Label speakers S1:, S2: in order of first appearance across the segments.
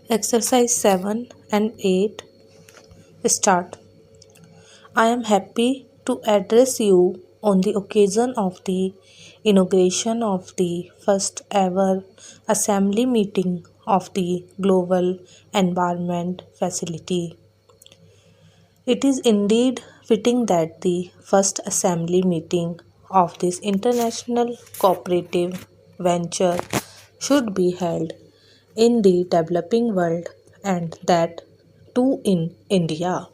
S1: Exercise 7 and 8. Start. I am happy to address you on the occasion of the inauguration of the first ever assembly meeting of the Global Environment Facility. It is indeed fitting that the first assembly meeting of this international cooperative venture should be held in the developing world and that too in India.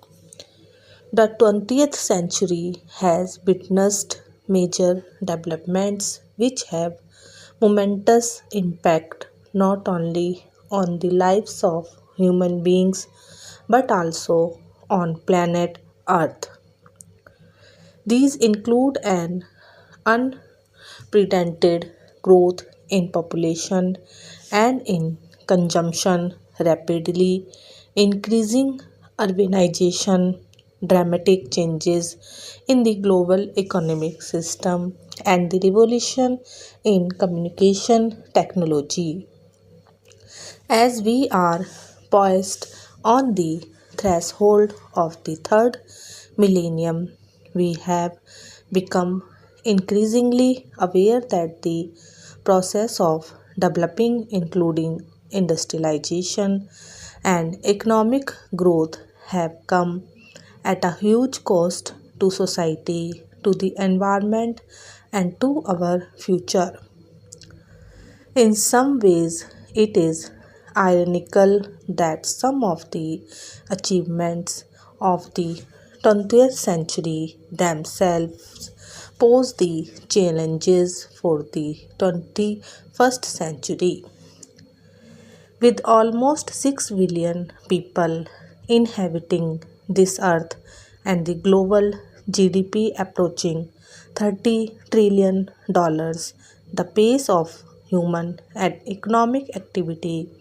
S1: The 20th century has witnessed major developments which have momentous impact not only on the lives of human beings but also on planet Earth. These include an unprecedented growth in population and in consumption, rapidly increasing urbanization, dramatic changes in the global economic system, and the revolution in communication technology. As we are poised on the threshold of the third millennium, we have become increasingly aware that the process of developing, including industrialization and economic growth, have come at a huge cost to society, to the environment, and to our future. In some ways, it is ironical that some of the achievements of the 20th century themselves pose the challenges for the 21st century. With almost 6 billion people inhabiting this earth and the global GDP approaching $30 trillion, the pace of human and economic activity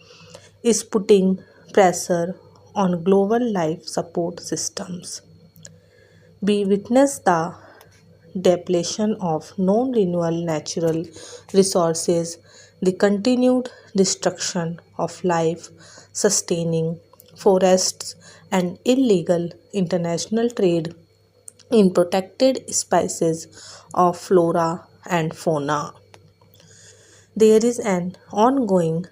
S1: is putting pressure on global life support systems. We witness the depletion of non renewable natural resources, the continued destruction of life sustaining forests, and illegal international trade in protected species of flora and fauna. There is an ongoing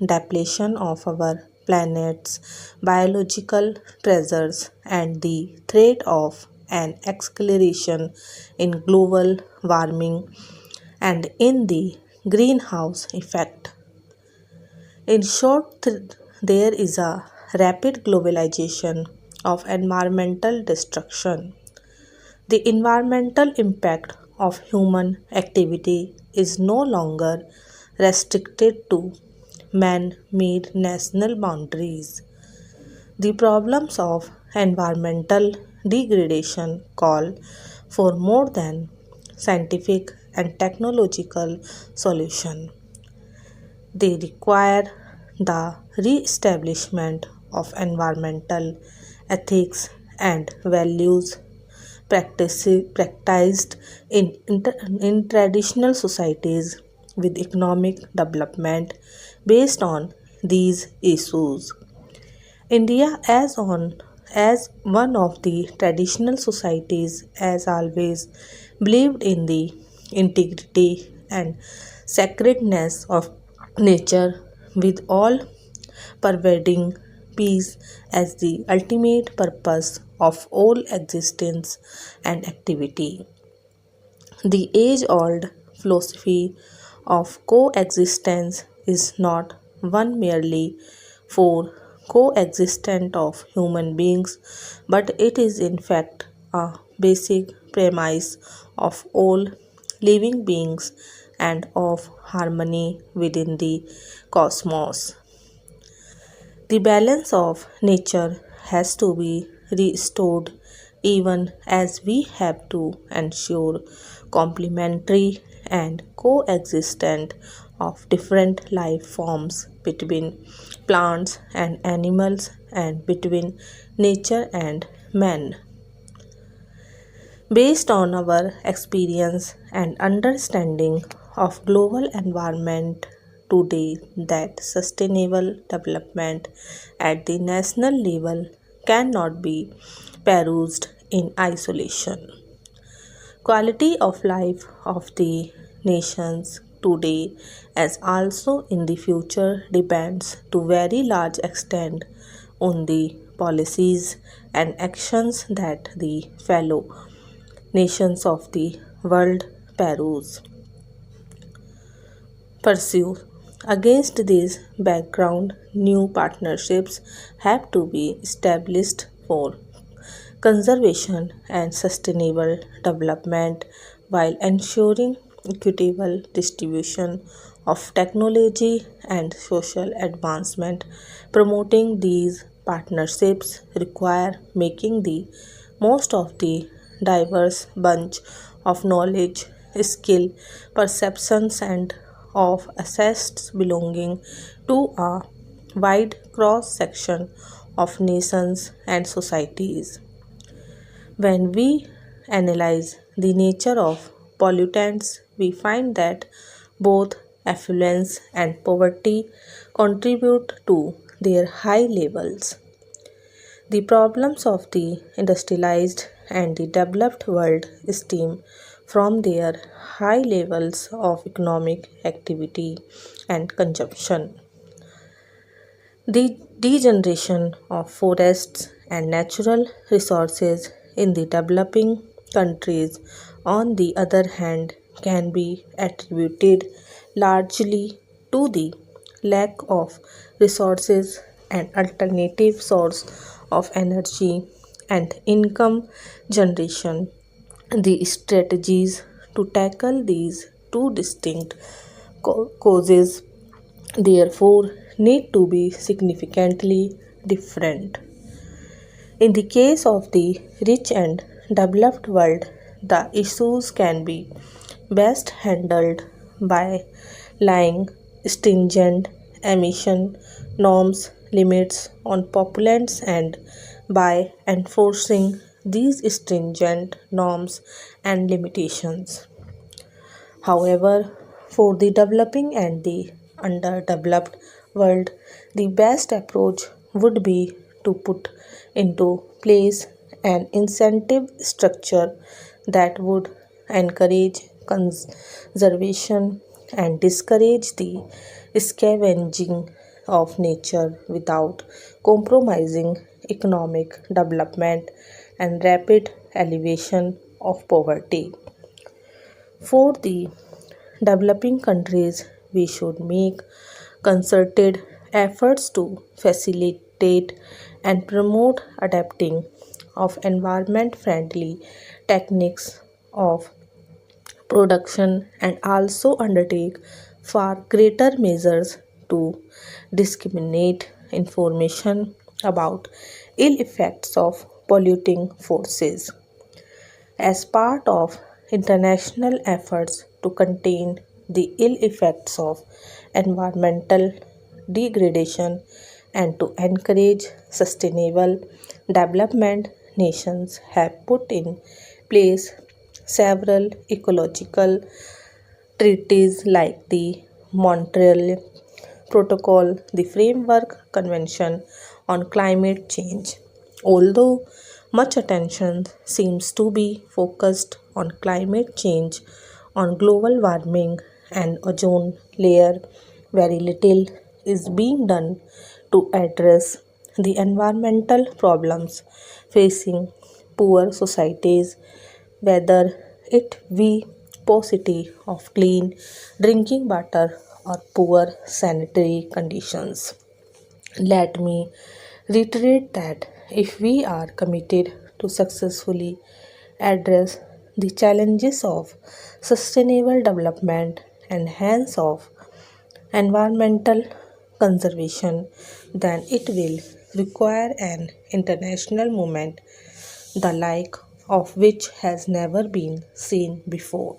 S1: depletion of our planet's biological treasures and the threat of an acceleration in global warming and in the greenhouse effect. In short, there is a rapid globalization of environmental destruction. The environmental impact of human activity is no longer restricted to man made national boundaries. The problems of environmental degradation call for more than scientific and technological solution. They require the re-establishment of environmental ethics and values practiced in traditional societies with economic development based on these issues. India, as one of the traditional societies, has always believed in the integrity and sacredness of nature, with all pervading peace as the ultimate purpose of all existence and activity. The age old philosophy of coexistence is not one merely for coexistence of human beings, but it is in fact a basic premise of all living beings and of harmony within the cosmos. The balance of nature has to be restored even as we have to ensure complementary and coexistence of different life forms between plants and animals and between nature and man. Based on our experience and understanding of global environment, today that sustainable development at the national level cannot be perused in isolation. Quality of life of the nations today as also in the future depends to very large extent on the policies and actions that the fellow nations of the world pursue. Against this background, new partnerships have to be established for conservation and sustainable development while ensuring equitable distribution of technology and social advancement. Promoting these partnerships require making the most of the diverse bunch of knowledge, skill, perceptions, and of assets belonging to a wide cross section of nations and societies. When we analyze the nature of pollutants, we find that both affluence and poverty contribute to their high levels. The problems of the industrialized and the developed world stem from their high levels of economic activity and consumption. The degeneration of forests and natural resources in the developing countries, on the other hand, can be attributed largely to the lack of resources and alternative source of energy and income generation. The strategies to tackle these two distinct causes therefore need to be significantly different. In the case of the rich and developed world, the issues can be best handled by laying stringent emission norms limits on pollutants and by enforcing these stringent norms and limitations. However, for the developing and the underdeveloped world, the best approach would be to put into place an incentive structure that would encourage conservation and discourage the scavenging of nature without compromising economic development and rapid elevation of poverty. For the developing countries, we should make concerted efforts to facilitate and promote adapting of environment friendly techniques of production and also undertake far greater measures to discriminate information about ill effects of polluting forces. As part of international efforts to contain the ill effects of environmental degradation and to encourage sustainable development, nations have put in place several ecological treaties like the Montreal Protocol, the Framework Convention on Climate Change. Although much attention seems to be focused on climate change, on global warming, and ozone layer, very little is being done to address the environmental problems facing poor societies, whether it be paucity of clean drinking water or poor sanitary conditions. Let me reiterate that if we are committed to successfully address the challenges of sustainable development and hence of environmental conservation, then it will require an international movement the like of which has never been seen before.